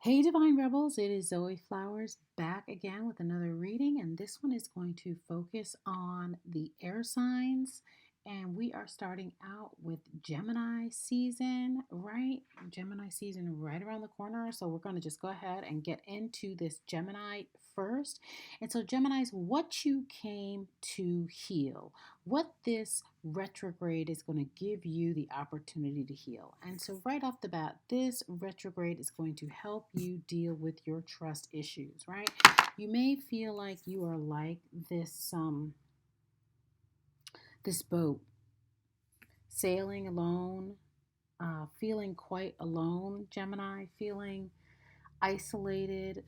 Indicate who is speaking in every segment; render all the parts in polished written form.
Speaker 1: Hey Divine Rebels, it is Zoe Flowers back again with another reading, and this one is going to focus on the air signs. And we are starting out with Gemini season, right? Gemini season right around the corner. So we're going to just go ahead and get into this Gemini first. And so, Geminis, what you came to heal, what this retrograde is going to give you the opportunity to heal. And so, right off the bat, this retrograde is going to help you deal with your trust issues, right? You may feel like you are like this boat sailing alone, feeling quite alone, Gemini, feeling isolated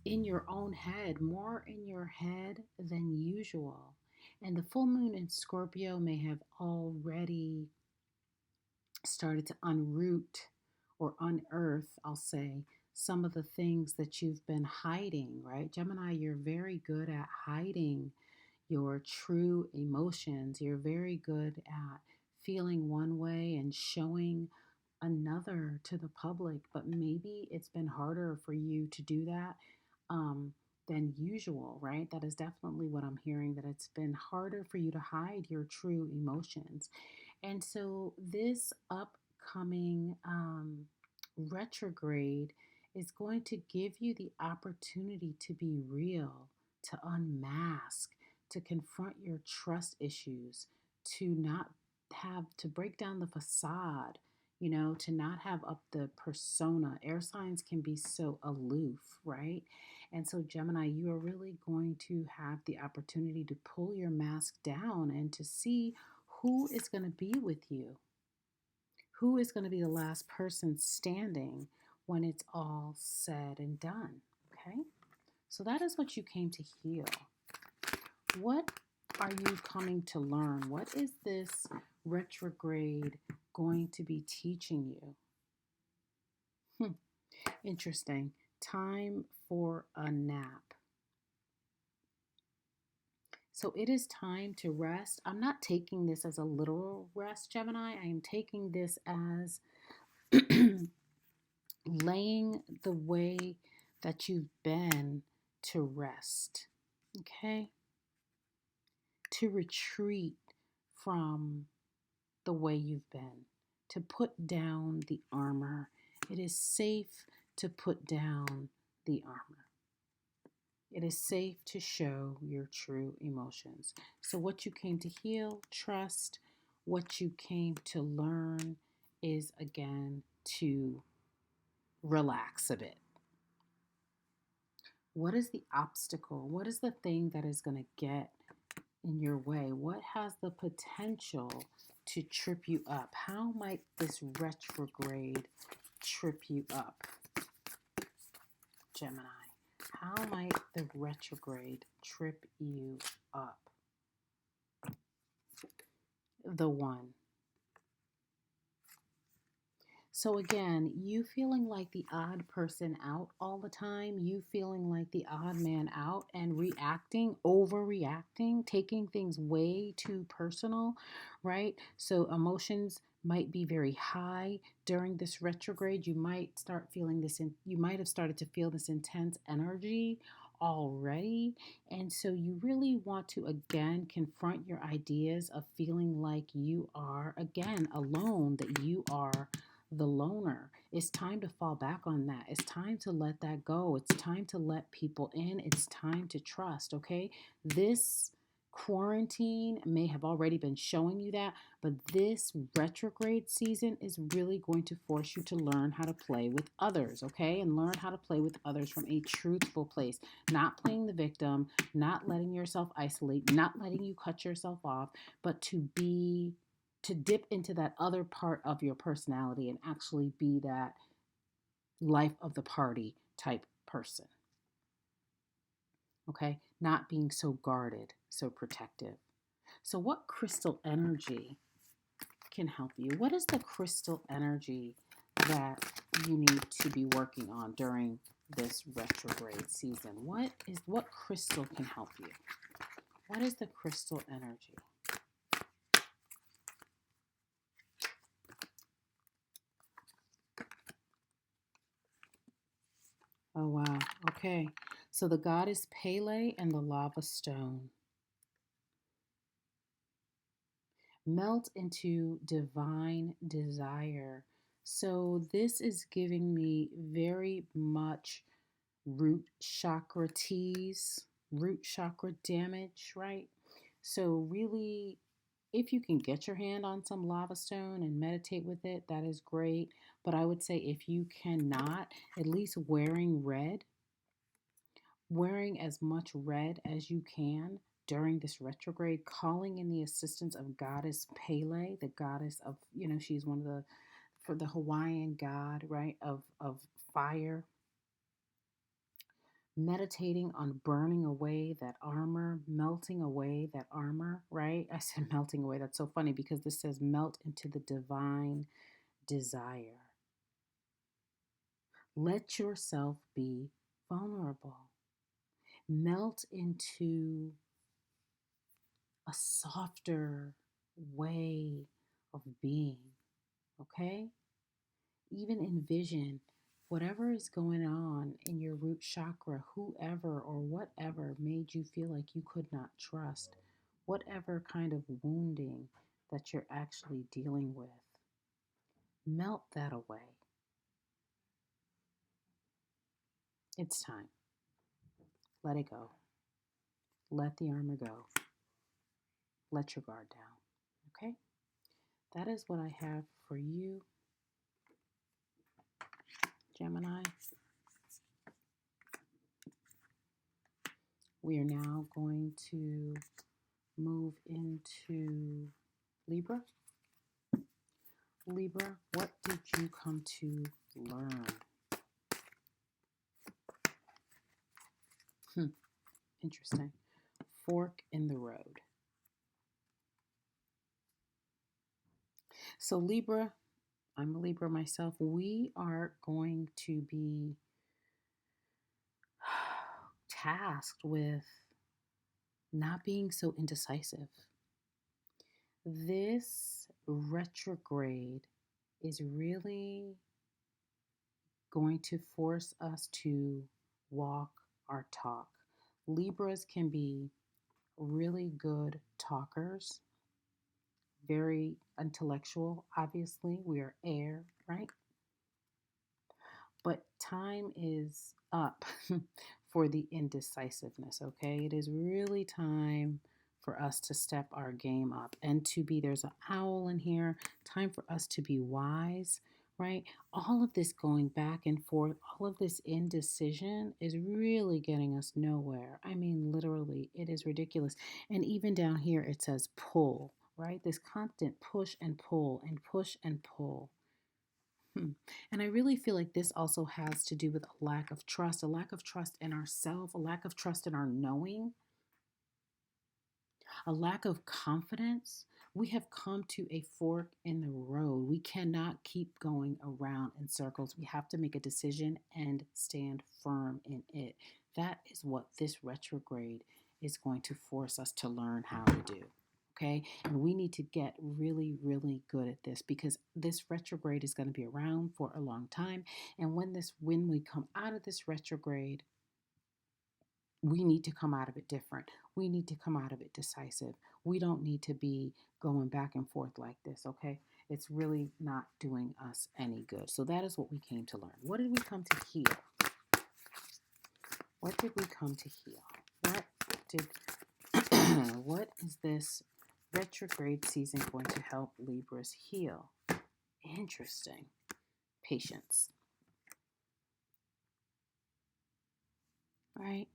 Speaker 1: in your own head, more in your head than usual. And the full moon in Scorpio may have already started to unroot or unearth, I'll say, some of the things that you've been hiding, right? Gemini, you're very good at hiding your true emotions. You're very good at feeling one way and showing another to the public, but maybe it's been harder for you to do that um, than usual, right? That is definitely what I'm hearing, that it's been harder for you to hide your true emotions. And so this upcoming retrograde is going to give you the opportunity to be real, to unmask, to confront your trust issues, to not have to break down the facade, to not have up the persona. Air signs can be so aloof, right? And so, Gemini, you are really going to have the opportunity to pull your mask down and to see who is going to be with you, who is going to be the last person standing when it's all said and done. Okay? So, that is what you came to heal. What are you coming to learn? What is this retrograde going to be teaching you? Interesting. Time for a nap. So it is time to rest. I'm not taking this as a literal rest, Gemini. I am taking this as laying the way that you've been to rest. Okay? To retreat from the way you've been, to put down the armor. It is safe to put down the armor. It is safe to show your true emotions. So, what you came to heal, trust, what you came to learn is again to relax a bit. What is the obstacle? What is the thing that is going to get in your way? What has the potential to trip you up? How might this retrograde trip you up, Gemini? How might the retrograde trip you up? The one. So again, you feeling like the odd person out all the time, you feeling like the odd man out and reacting, overreacting, taking things way too personal, right? So emotions might be very high during this retrograde. You might start feeling this, you might have started to feel this intense energy already. And so you really want to again confront your ideas of feeling like you are again alone, that you are the loner. It's time to fall back on that. It's time to let that go. It's time to let people in. It's time to trust, okay? This quarantine may have already been showing you that, but this retrograde season is really going to force you to learn how to play with others, okay? And learn how to play with others from a truthful place, not playing the victim, not letting yourself isolate, not letting you cut yourself off, but to dip into that other part of your personality and actually be that life of the party type person. Okay? Not being so guarded, so protective. So, what crystal energy can help you? What is the crystal energy that you need to be working on during this retrograde season? What crystal can help you? What is the crystal energy? Oh, wow. Okay. So the goddess Pele and the lava stone melt into divine desire. So this is giving me very much root chakra tease, root chakra damage, right? So really, if you can get your hand on some lava stone and meditate with it, that is great. But I would say if you cannot, at least wearing as much red as you can during this retrograde, calling in the assistance of goddess Pele, the goddess of, she's one of the, for the Hawaiian god, right, of fire, meditating on burning away that armor, melting away that armor, right? I said melting away. That's so funny because this says melt into the divine desire. Let yourself be vulnerable. Melt into a softer way of being, okay? Even envision whatever is going on in your root chakra, whoever or whatever made you feel like you could not trust, whatever kind of wounding that you're actually dealing with. Melt that away. It's time. Let it go. Let the armor go. Let your guard down. Okay? That is what I have for you, Gemini. We are now going to move into Libra. Libra, what did you come to learn? Interesting. Fork in the road. So Libra, I'm a Libra myself. We are going to be tasked with not being so indecisive. This retrograde is really going to force us to walk our talk. Libras can be really good talkers, very intellectual. Obviously, we are air, right? But time is up for the indecisiveness, okay? It is really time for us to step our game up and to be, there's an owl in here, time for us to be wise, right? All of this going back and forth, all of this indecision is really getting us nowhere. I mean, literally, it is ridiculous. And even down here, it says pull, right? This constant push and pull and push and pull. And I really feel like this also has to do with a lack of trust in ourselves, a lack of trust in our knowing, a lack of confidence. We have come to a fork in the road. We cannot keep going around in circles. We have to make a decision and stand firm in it. That is what this retrograde is going to force us to learn how to do. Okay, and we need to get really, really good at this because this retrograde is going to be around for a long time. And when we come out of this retrograde, we need to come out of it different. We need to come out of it decisive. We don't need to be going back and forth like this, okay? It's really not doing us any good. So that is what we came to learn. What did we come to heal? What did we come to heal? What is this retrograde season going to help Libras heal? Interesting. Patience. Right?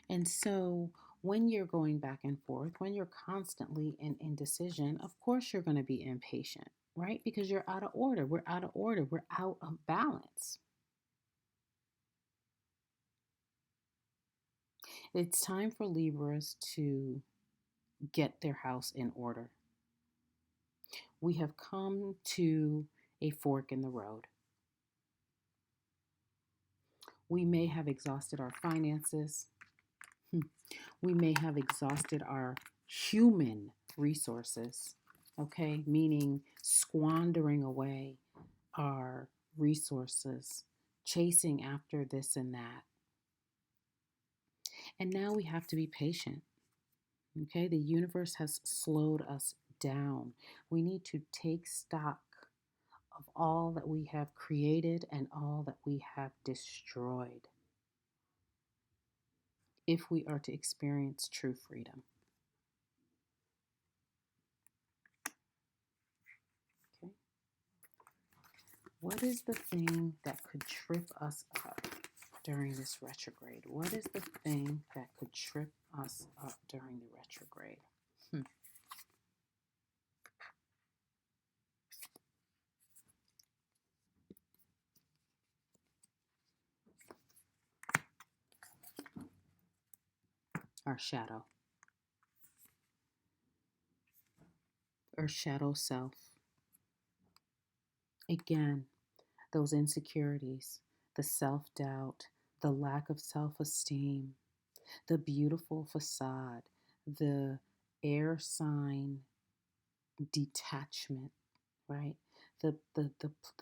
Speaker 1: And so when you're going back and forth, when you're constantly in indecision, of course you're going to be impatient, right? Because you're out of order. We're out of order. We're out of balance. It's time for Libras to get their house in order. We have come to a fork in the road. We may have exhausted our finances. We may have exhausted our human resources, okay? Meaning squandering away our resources chasing after this and that. And now we have to be patient. Okay, the universe has slowed us down. We need to take stock of all that we have created and all that we have destroyed if we are to experience true freedom. Okay. What is the thing that could trip us up during this retrograde? What is the thing that could trip us up during the retrograde? Our shadow. Our shadow self. Again, those insecurities, the self-doubt, the lack of self-esteem, the beautiful facade, the air sign detachment, right? The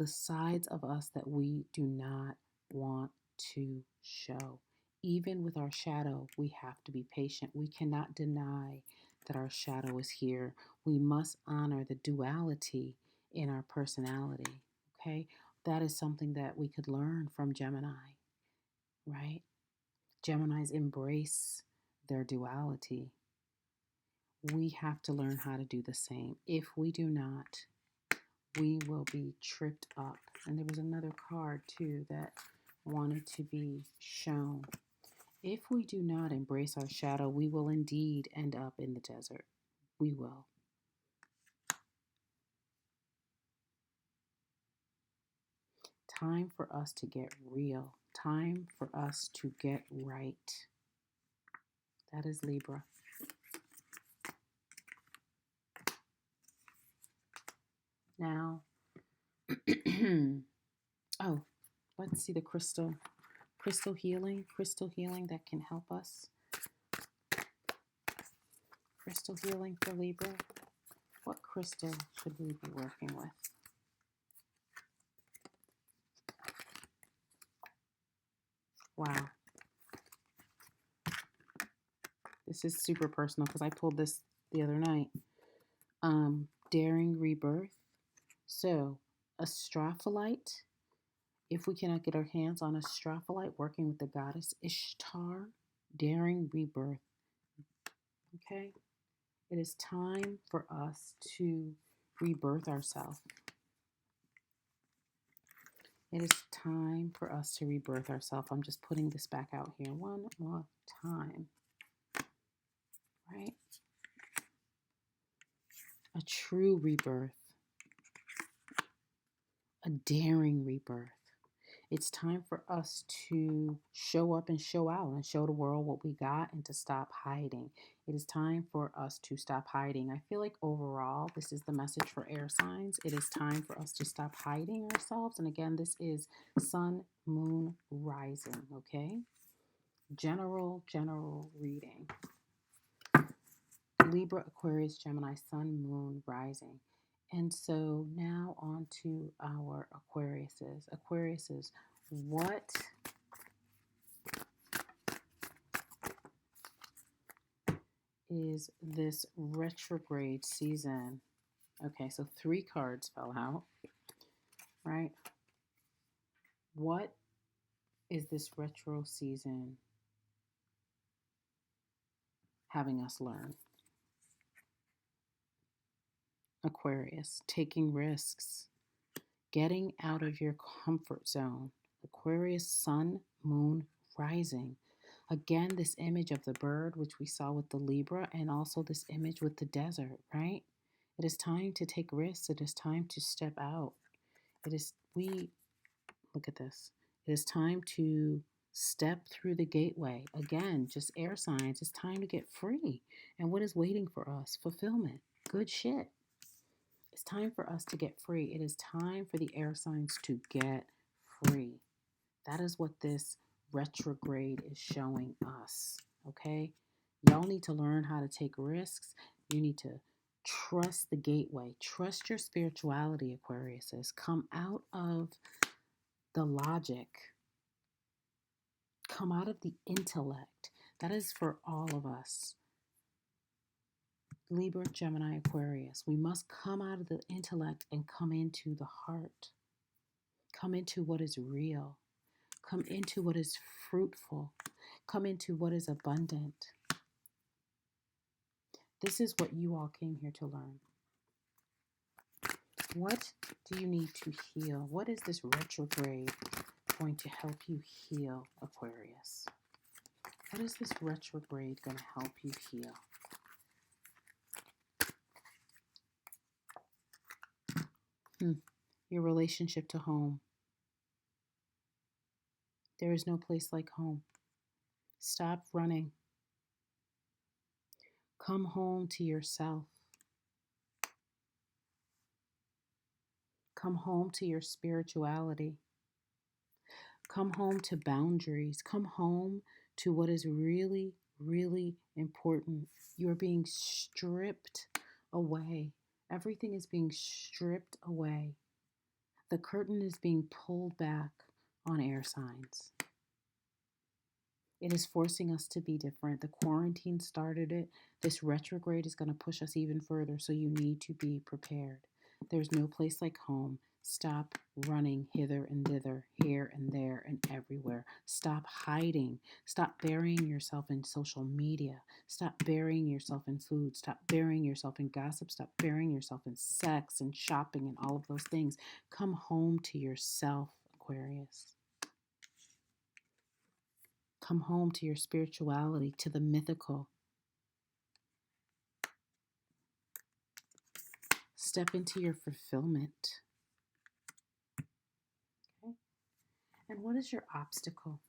Speaker 1: sides of us that we do not want to show. Even with our shadow, we have to be patient. We cannot deny that our shadow is here. We must honor the duality in our personality, okay? That is something that we could learn from Gemini, right? Geminis embrace their duality. We have to learn how to do the same. If we do not, we will be tripped up. And there was another card too that wanted to be shown. If we do not embrace our shadow, we will indeed end up in the desert. We will. Time for us to get real. Time for us to get right. That is Libra. Now, oh, let's see the crystal healing that can help us. Crystal healing for Libra. What crystal should we be working with? Wow. This is super personal because I pulled this the other night. Daring rebirth. So, a strophalite. If we cannot get our hands on a strophalite, working with the goddess Ishtar, daring rebirth. Okay? It is time for us to rebirth ourselves. It is time for us to rebirth ourselves. I'm just putting this back out here one more time. Right? A true rebirth. A daring rebirth. It's time for us to show up and show out and show the world what we got and to stop hiding. It is time for us to stop hiding. I feel like overall, this is the message for air signs. It is time for us to stop hiding ourselves. And again, this is Sun, Moon, Rising, okay? General reading. Libra, Aquarius, Gemini, Sun, Moon, Rising. And so now on to our Aquariuses. Aquariuses, what is this retrograde season? Okay, so 3 cards fell out, right? What is this retro season having us learn? Aquarius, taking risks, getting out of your comfort zone. Aquarius, Sun, Moon, Rising. Again, this image of the bird, which we saw with the Libra, and also this image with the desert, right? It is time to take risks. It is time to step out. Look at this. It is time to step through the gateway. Again, just air signs. It's time to get free. And what is waiting for us? Fulfillment. Good shit. It's time for us to get free. It is time for the air signs to get free. That is what this retrograde is showing us, okay? Y'all need to learn how to take risks. You need to trust the gateway. Trust your spirituality, Aquariuses. Come out of the logic, Come out of the intellect. That is for all of us. Libra, Gemini, Aquarius. We must come out of the intellect and come into the heart. Come into what is real. Come into what is fruitful. Come into what is abundant. This is what you all came here to learn. What do you need to heal? What is this retrograde going to help you heal, Aquarius? What is this retrograde going to help you heal? Your relationship to home. There is no place like home. Stop running. Come home to yourself. Come home to your spirituality. Come home to boundaries. Come home to what is really, really important. You are being stripped away. Everything is being stripped away. The curtain is being pulled back on air signs. It is forcing us to be different. The quarantine started it. This retrograde is going to push us even further, so you need to be prepared. There's no place like home. Stop running hither and thither, here and there and everywhere. Stop hiding. Stop burying yourself in social media. Stop burying yourself in food. Stop burying yourself in gossip. Stop burying yourself in sex and shopping and all of those things. Come home to yourself, Aquarius. Come home to your spirituality, to the mythical. Step into your fulfillment. Okay? And what is your obstacle?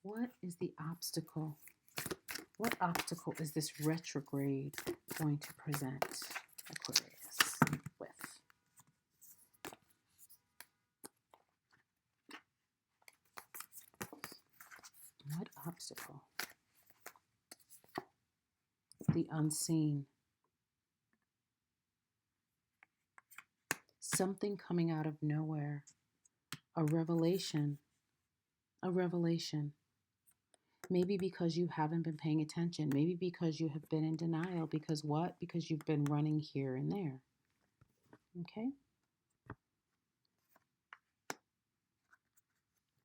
Speaker 1: What is the obstacle? What obstacle is this retrograde going to present Aquarius with? What obstacle? The unseen. Something coming out of nowhere. A revelation. A revelation. Maybe because you haven't been paying attention. Maybe because you have been in denial. Because what? Because you've been running here and there. Okay?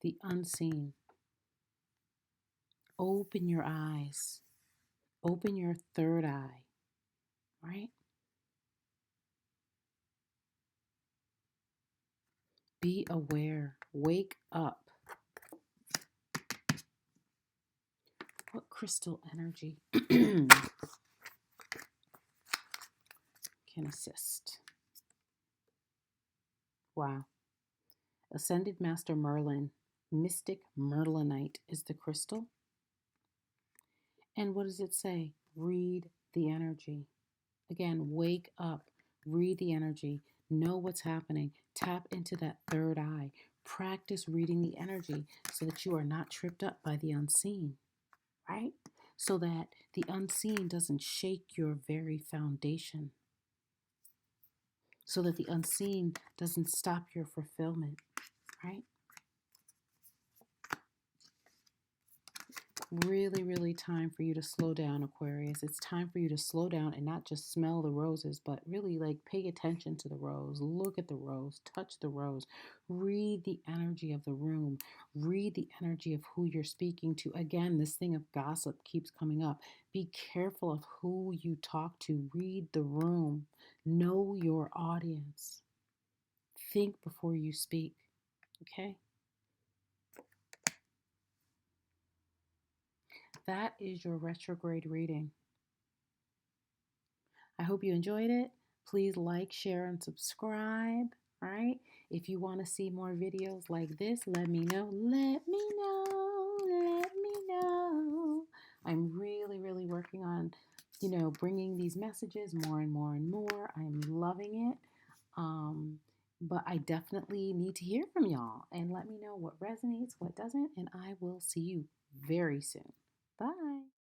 Speaker 1: The unseen. Open your eyes. Open your third eye. Right? Be aware. Wake up. What crystal energy can assist? Wow. Ascended Master Merlin, Mystic Merlinite is the crystal. And what does it say? Read the energy. Again, wake up. Read the energy. Know what's happening. Tap into that third eye. Practice reading the energy so that you are not tripped up by the unseen. Right? So that the unseen doesn't shake your very foundation. So that the unseen doesn't stop your fulfillment. Right? Really, really time for you to slow down, Aquarius. It's time for you to slow down and not just smell the roses, but really like pay attention to the rose. Look at the rose. Touch the rose. Read the energy of the room. Read the energy of who you're speaking to. Again, this thing of gossip keeps coming up. Be careful of who you talk to. Read the room. Know your audience. Think before you speak. Okay? That is your retrograde reading. I hope you enjoyed it. Please like, share, and subscribe. All right. If you want to see more videos like this, let me know. Let me know. Let me know. I'm really, really working on, bringing these messages more and more and more. I'm loving it. But I definitely need to hear from y'all and let me know what resonates, what doesn't, and I will see you very soon. Bye.